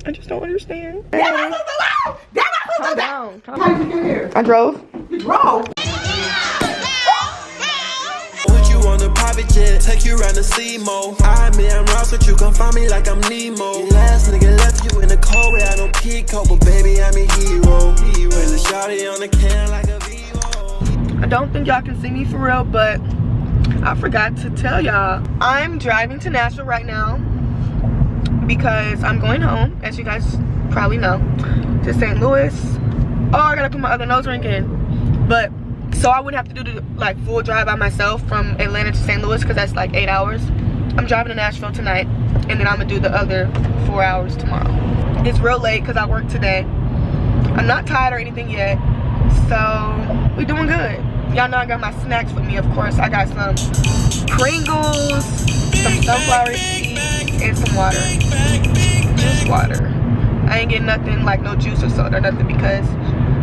I just don't understand. Calm down. How did you get here? I drove. You drove? Put you on the private jet, take you around the SEMO. I'm Ross, but you come find me like I'm Nemo. Your last nigga left you in the cold where I don't Pico, but baby, I'm a hero. With a shawty on the can like a Vivo. I don't think y'all can see me for real, but I forgot to tell y'all. I'm driving to Nashville right now because I'm going home, as you guys probably know, to St. Louis. Oh, I gotta put my other nose ring in. But, so I wouldn't have to do the like full drive by myself from Atlanta to St. Louis because that's like 8 hours. I'm driving to Nashville tonight, and then I'm gonna do the other 4 hours tomorrow. It's real late because I work today. I'm not tired or anything yet, so we doing good. Y'all know I got my snacks with me, of course. I got some Pringles, some sunflower seeds, and some water. Just water. I ain't getting nothing like no juice or soda or nothing because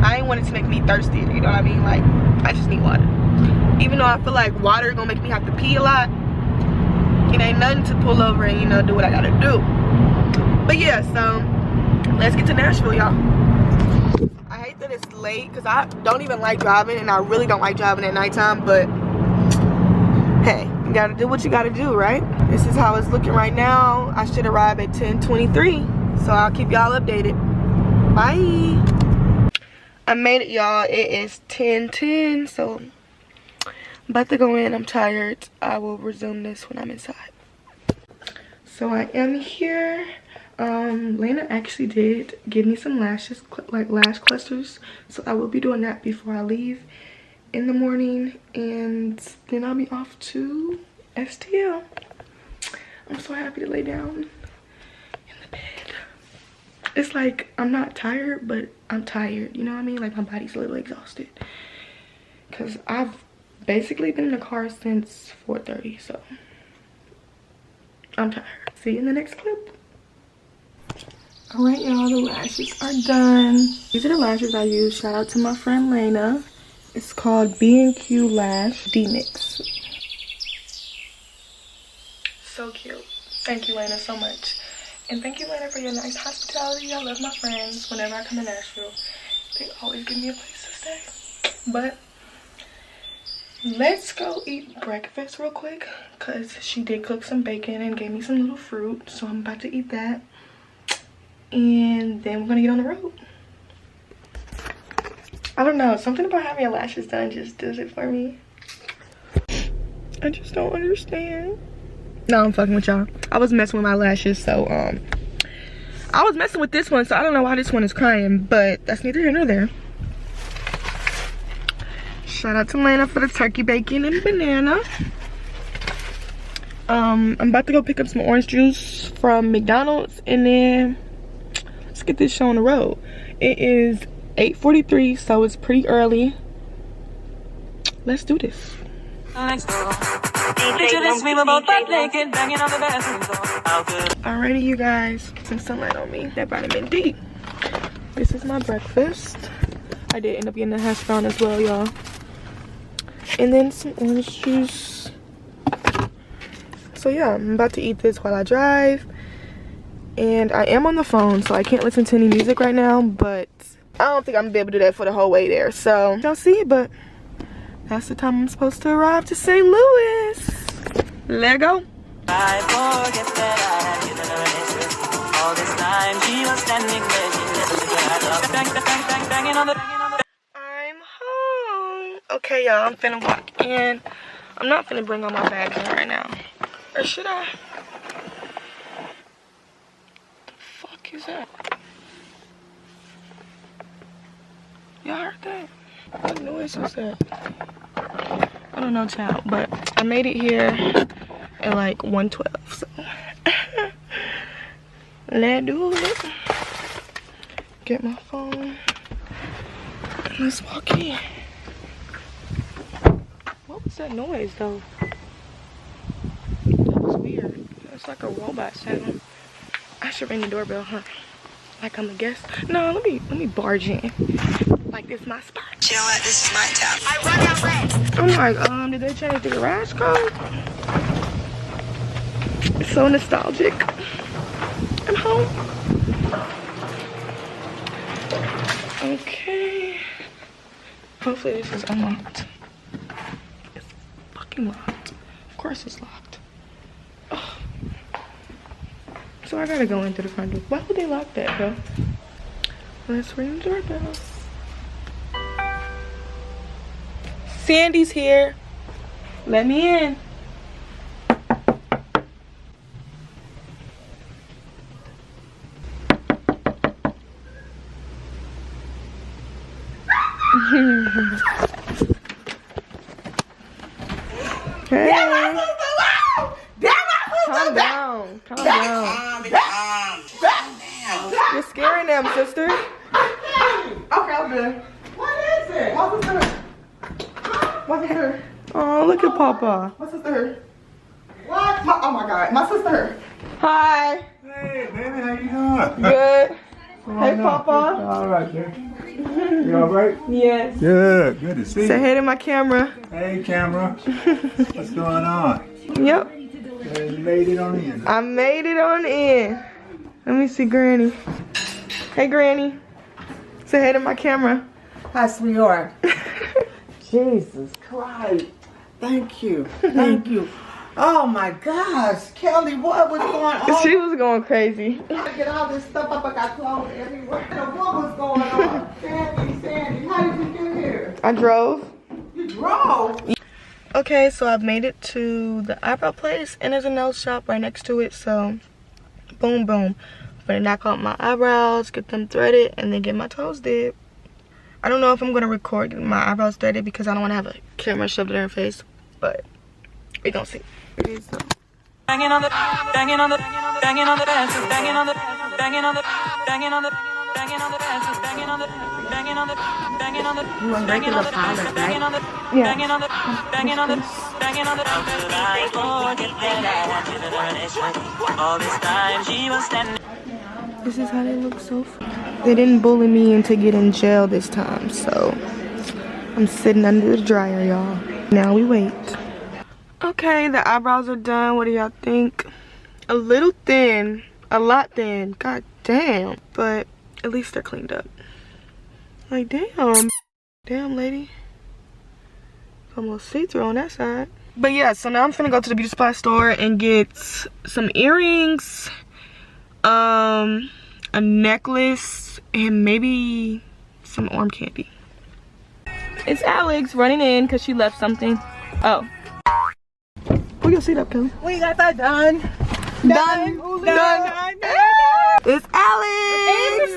I ain't want it to make me thirsty, you know what I mean? Like, I just need water. Even though I feel like water is gonna make me have to pee a lot, it ain't nothing to pull over and, you know, do what I gotta do. But yeah, so let's get to Nashville, y'all. I hate that it's late because I don't even like driving, and I really don't like driving at nighttime, but hey, you gotta do what you gotta do, right? This is how it's looking right now. I should arrive at 10:23, so I'll keep y'all updated. Bye. I made it, y'all. It is 10:10, so I'm about to go in. I'm tired. I will resume this when I'm inside. So I am here. Lena actually did give me some lashes, like lash clusters, so I will be doing that before I leave in the morning, and then I'll be off to STL. I'm so happy to lay down in the bed. It's like I'm not tired, but I'm tired, you know what I mean? Like my body's a little exhausted because I've basically been in the car since 4:30, so I'm tired. See you in the next clip. All right, y'all, the lashes are done. These are the lashes I use. Shout out to my friend Lena. It's called B&Q Lash D-Mix. So cute. Thank you, Lena, so much. And thank you, Lena, for your nice hospitality. I love my friends. Whenever I come to Nashville, they always give me a place to stay. But let's go eat breakfast real quick because she did cook some bacon and gave me some little fruit. So I'm about to eat that. And then we're gonna get on the road. I don't know, something about having your lashes done just does it for me. I just don't understand. No, I'm fucking with y'all. I was messing with my lashes, so I was messing with this one, so I don't know why this one is crying, but that's neither here nor there. Shout out to Lena for the turkey bacon and banana. I'm about to go pick up some orange juice from McDonald's, and then let's get this show on the road. It is 8:43, so it's pretty early. Let's do this. Alrighty, you guys, some sunlight on me. That vitamin D. This is my breakfast. I did end up getting a hash brown as well, y'all. And then some orange juice. So yeah, I'm about to eat this while I drive. And I am on the phone, so I can't listen to any music right now, but I don't think I'm gonna be able to do that for the whole way there. So y'all see, but that's the time I'm supposed to arrive to St. Louis. Let go. I forget that I had given her an interest. All this time she was standing there. I'm home. Okay, y'all, I'm finna walk in. I'm not finna bring all my bags in right now. Or should I? Is that? Y'all heard that? What noise was that? I don't know, child, but I made it here at like 1:12, so let's do it. Get my phone. Let's walk in. What was that noise though? That was weird. It's like a robot sound. I should ring the doorbell, huh? Like I'm a guest. No, let me barge in. Like this is my spot. You know what? This is my town. I run out red. I'm like, did they change the garage code? It's so nostalgic. I'm home. Okay. Hopefully this is unlocked. It's fucking locked. Of course it's locked. Ugh. So I gotta go into the front door. Why would they lock that though? Let's ring the doorbell. Sandy's here. Let me in. Hey. Calm down. Calm down. You're scaring them, sister. Okay, I'm good. What is it? What's the third? What's the third? Oh, look at Papa. What's the third? What? Oh my God, my sister. Hi. Hey, baby, how you doing? Good. Come Hey, on Papa. All right, baby. You all right? Yes. Good. Good to see Say you. hey to my camera. Hey, camera. What's going on? Yep. You made it on in. I made it on in. Let me see Granny. Hey, Granny. Say hey to my camera. Hi, sweetheart. Jesus Christ. Thank you. Thank you. Oh my gosh, Kelly, what was going on? She was going crazy. I get all this stuff up. I got clothes everywhere. What was going on? Sandy, how did you get here? I drove. You drove? Okay, so I've made it to the eyebrow place, and there's a nail shop right next to it. So, boom, boom. I'm gonna knock out my eyebrows, get them threaded, and then get my toes did. I don't know if I'm gonna record getting my eyebrows threaded because I don't want to have a camera shoved in her face, but we gonna see. Banging on the, banging on the, banging on the dances, banging on the, banging on the, banging on the, banging on the dances, banging on the, banging on the, banging on the, You want regular pilot, banging on the, Yeah. banging on the, banging on the, banging on the. All this time she was standing. This is how they look so far. They didn't bully me into getting jail this time, so I'm sitting under the dryer, y'all. Now we wait. Okay, the eyebrows are done. What do y'all think? A little thin, a lot thin. God damn. But at least they're cleaned up. Like, damn. Damn, lady. Almost see-through on that side. But yeah, so now I'm finna go to the beauty supply store and get some earrings, a necklace, and maybe some arm candy. It's Alex running in because she left something. Oh. Pull your seat up, Kelly. We got that done. Done. It's Alex.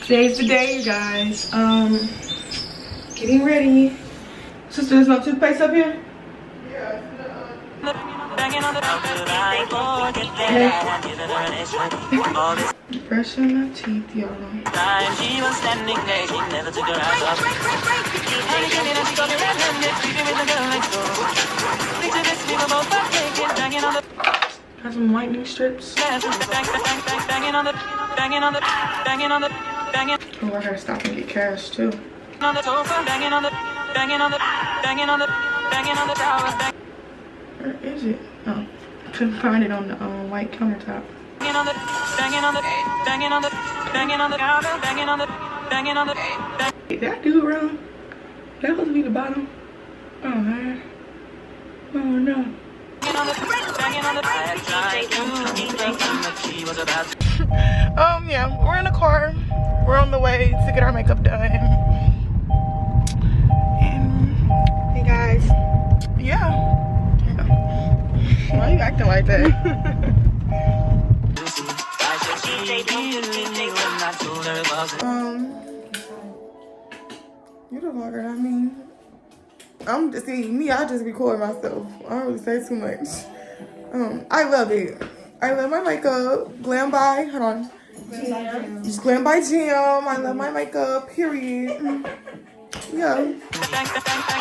Today's the day, you guys. Getting ready. Sister, there's no toothpaste up here? Brushing my teeth, y'all. She was standing there, she never took her eyes off. Honey came in and she got me red-handed, creeping with the girl next door. Picture this, we were both butt naked, banging on the. Got some whitening strips. Banging on the, banging on the, banging on the, banging. Oh, I gotta stop and get cash too. On the sofa, banging on the, banging on the, banging on the, banging on the tower. Where is it? Oh, I couldn't find it on the white countertop. Banging on the, banging on the, banging on the, banging on the counter, banging on the, banging on the. Did I do it wrong? That was be the bottom. Oh man. Oh no. Yeah, we're in a car. We're on the way to get our makeup done. And hey guys, yeah. Why are you acting like that? You're the vlogger, I mean. I'm just see me, I just record myself. I don't really say too much. I love it. I love my makeup. Glam by, hold on. Just Glam by Jim. I love my makeup, period. Yeah.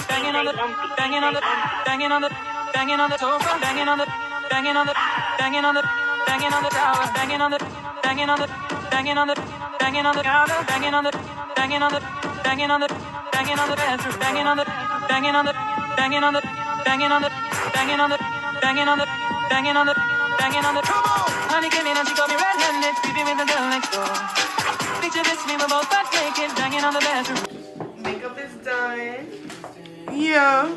Banging on the, banging on the, banging on the, banging on the sofa, banging on the, banging on the, banging on the, banging on the tower, banging on the, banging on the, banging on the, banging on the counter, banging on the, banging on the, banging on the, banging on the bathroom, banging on the, banging on the, banging on the, banging on the, banging on the, banging on the, banging on the, banging on the. Honey came in and she got me red-handed, creeping with the girl next door. Makeup is done. Yeah.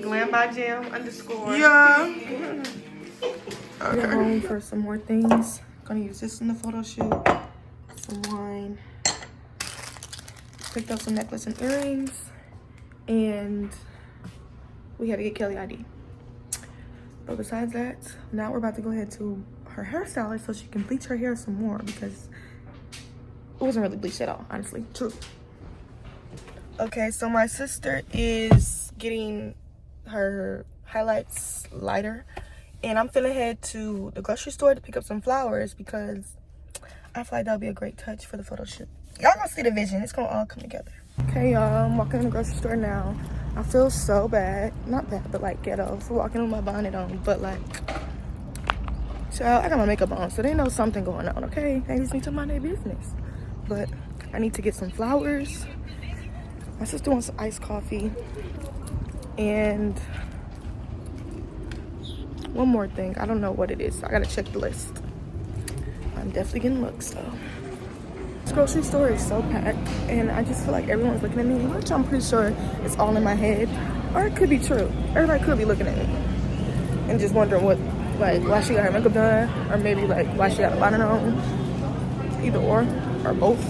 Glam by Jam _ Yeah. We're home for some more things. Gonna use this in the photo shoot. Some wine. Picked up some necklace and earrings. And we had to get Kelly ID. But besides that, now we're about to go ahead to her hairstylist so she can bleach her hair some more because it wasn't really bleached at all, honestly. True. Okay, so my sister is getting her highlights lighter. And I'm finna head to the grocery store to pick up some flowers because I feel like that'll be a great touch for the photo shoot. Y'all gonna see the vision. It's gonna all come together. Okay, y'all, I'm walking in the grocery store now. I feel so bad. Not bad, but like ghetto for walking with my bonnet on. But like, child, I got my makeup on, so they know something going on, okay? They just need to mind their business. But I need to get some flowers. My sister wants some iced coffee. And one more thing. I don't know what it is. So I gotta check the list. I'm definitely getting looks though. This grocery store is so packed and I just feel like everyone's looking at me, which I'm pretty sure it's all in my head. Or it could be true. Everybody could be looking at me and just wondering what, like, why she got her makeup done, or maybe like why she got a bonnet on. Either or both.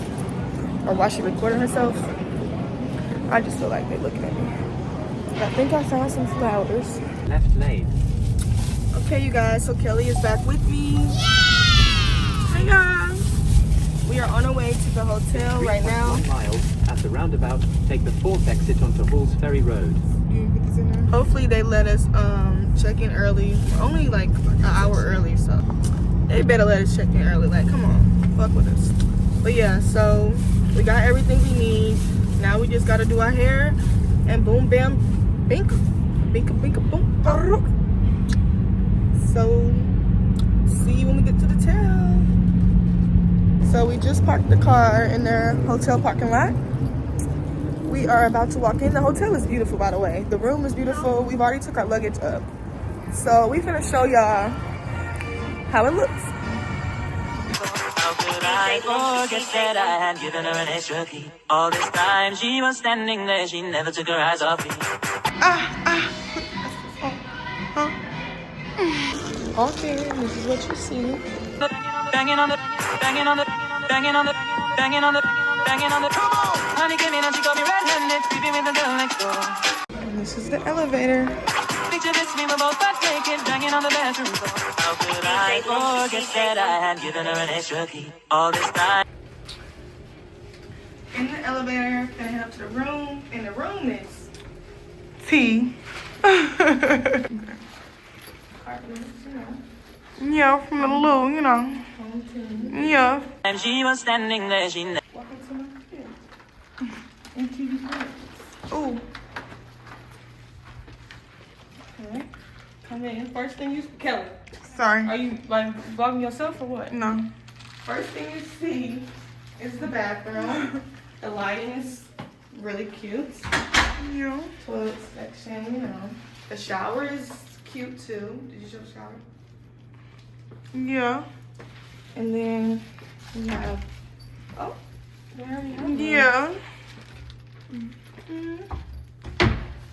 Or why she recording herself. I just feel like they're looking at me. But I think I found some flowers. Left lane. Okay, you guys, so Kelly is back with me. Hi guys. We are on our way to the hotel right now. 1 mile at the roundabout, take the 4th exit onto Halls Ferry Road. Hopefully they let us check in early. We're only like an hour early, so they better let us check in early. Like, come on, fuck with us. But yeah, so we got everything we need. Now we just gotta do our hair and boom, bam, bink, bink, bink, boom. So see you when we get to the town. So we just parked the car in their hotel parking lot. We are about to walk in. The hotel is beautiful, by the way. The room is beautiful. We've already took our luggage up. So we finna show y'all how it looks. How could I forget that I had given her an extra key? All this time she was standing there, she never took her eyes off me. Okay, this is what you see. Banging on the, banging on the, banging on the, banging on the, banging on the. Come on! Honey came in and she got me red-handed, creeping with the girl next door. And this is the elevator. Picture this, we were both butt naked, banging on the bathroom door. How could I forget that I had given her an extra key? All this time. In the elevator, gonna head up to the room, and the room is T. Yeah, from the Lou, you know. Yeah. And she was standing there, she never. Welcome to my crib. And TV friends. Ooh. Okay. Come in. First thing you Kelly. Sorry. Are you like vlogging yourself or what? No. First thing you see is the bathroom. The lighting is really cute. Yeah. Toilet section, you know. The shower is cute too. Did you show the shower? Yeah. And then we have, oh, we already have one. Yeah.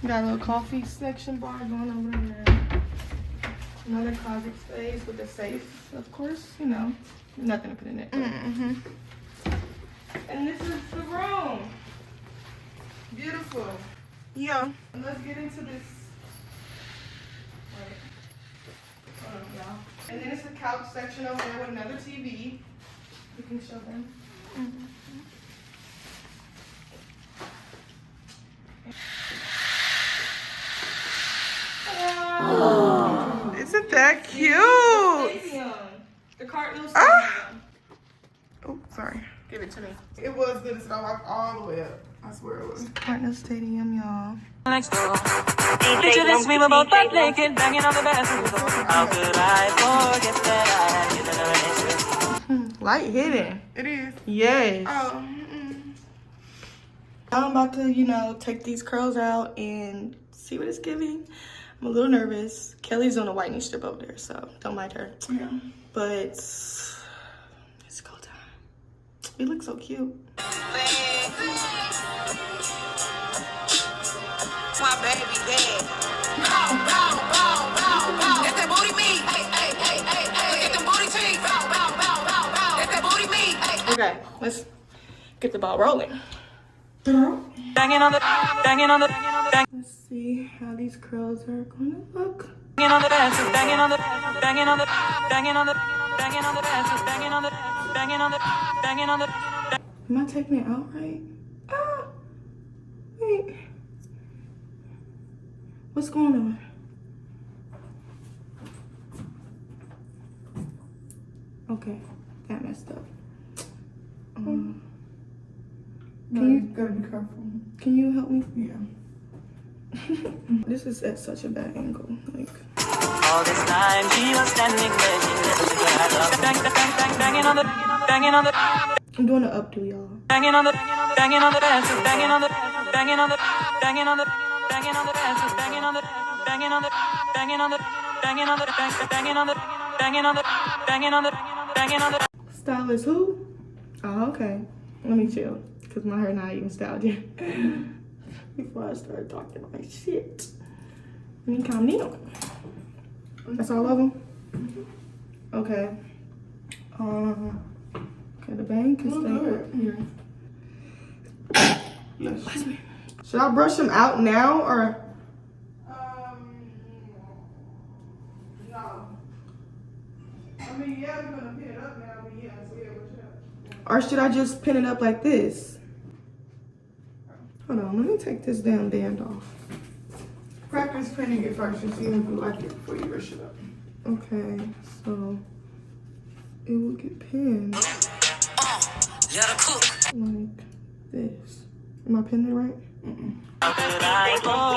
Got a little coffee section bar going over there. Another closet space with a safe, of course, you know. Nothing to put in it. And this is the room. Beautiful. Yeah. And let's get into this. Wait. Hold on, y'all. And then it's the couch section over there with another TV. You can show them. Oh, isn't that cute? Stadium. The Cardinals stadium. Oh, sorry. Give it to me. It was good. It's all the way up. I swear it was. Cardinals stadium, y'all. Next door. Picture this, we were both butt naked, banging on the bathroom door. How could I forget that I had given her an extra key? Light hitting. It is. Yes. Oh. I'm about to, you know, take these curls out and see what it's giving. I'm a little nervous. Kelly's on a whitening strip over there, so don't mind her. Yeah. But it's go time. We look so cute. My baby dead. Bow, bow, bow, bow, bow. That's that booty meat. Hey, hey, hey, hey, hey. Look at them booty cheeks. Bow, bow, bow, bow, bow. That's that booty meat. Hey. Okay, let's get the ball rolling. Banging on the, banging on the, Let's see how these curls are gonna look. banging on the dances, banging on the, banging on the, banging on the, banging on the dances, banging on the, banging on the, banging on the. Am I taking it out right? Ah, wait. What's going on? Okay, that messed up. Gotta be careful. Can you help me? Yeah. This is at such a bad angle. Like, All this time she was standing there, she never took her eyes off. Bang, bang, bang, banging on the, banging on the, I'm doing an updo, y'all. banging on the, banging on the dances, banging on the, banging on the, banging on the, banging on the dances, banging on the, banging on the, banging on the, banging on the, banging on the, banging on the, banging on the, banging on the. Stylist who? Oh, okay. Let me chill, cause my hair not even styled yet. Before I start talking my shit. Let me calm down. That's all of them? Okay. Okay, the bang can stay up here. Yes. Should I brush them out now or? No. I mean, yeah, we're gonna pin it up now, but yeah, so yeah, what's up? Or should I just pin it up like this? Hold on, let me take this damn band off. Practice pinning it first and see if you like it before you brush it up. Okay, so it will get pinned like this. Am I pinning it right? How could I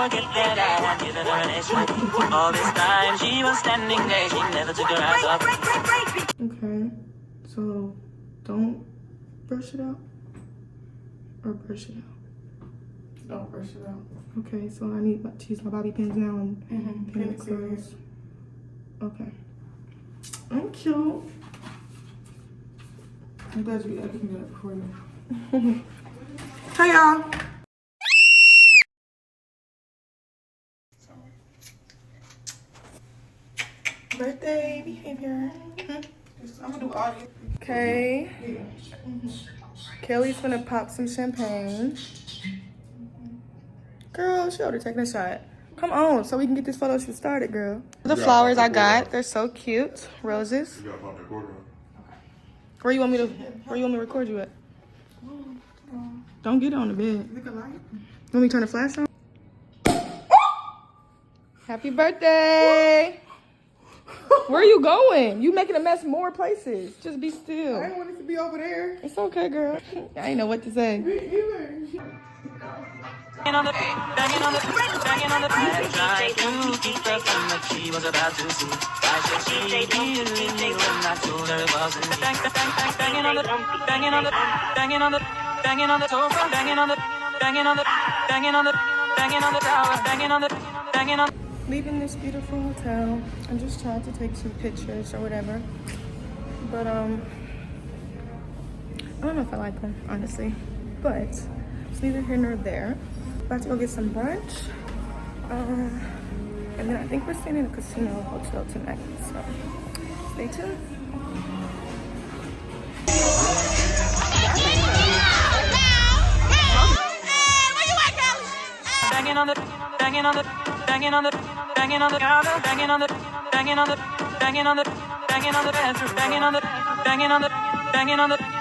forget that I had given her an extra? All this time she was standing there, she never took her eyes off. Okay, so don't brush it out or brush it out. Don't brush it out. Okay, so I need to use my bobby pins now and pin Pin the it clear. curls. Okay. I'm cute. I'm glad you asked me that before you. Hi, y'all. Birthday behavior. I'm gonna do audio. Okay. Kelly's gonna pop some champagne. Girl, she already taking a shot. Come on, so we can get this photo shoot started, girl. The flowers I got, they're so cute. Roses. Where you want me to record you at? Don't get it on the bed. Want me to turn the flash on? Happy birthday! Where are you going? You making a mess more places. Just be still. I didn't want it to be over there. It's okay, girl. I ain't know what to say. Banging on the, banging on the, banging on the. I tried to keep her from what she was about to see. Why should she really knew when I told her it wasn't me? Bang, bang, bang, banging on the, banging on the, banging on the, banging on the sofa, banging on the, banging on the, banging on the, banging on the tower, banging on the, banging on. Leaving this beautiful hotel. I'm just trying to take some pictures or whatever. But I don't know if I like them, honestly. But it's neither here nor there. About to go get some brunch. And then I think we're staying in a casino hotel tonight. So stay tuned. Banging on the, banging on the, banging on the, banging on the, banging on the, banging on the, banging on the, banging on the, banging on the, banging on the, banging on the, banging on the.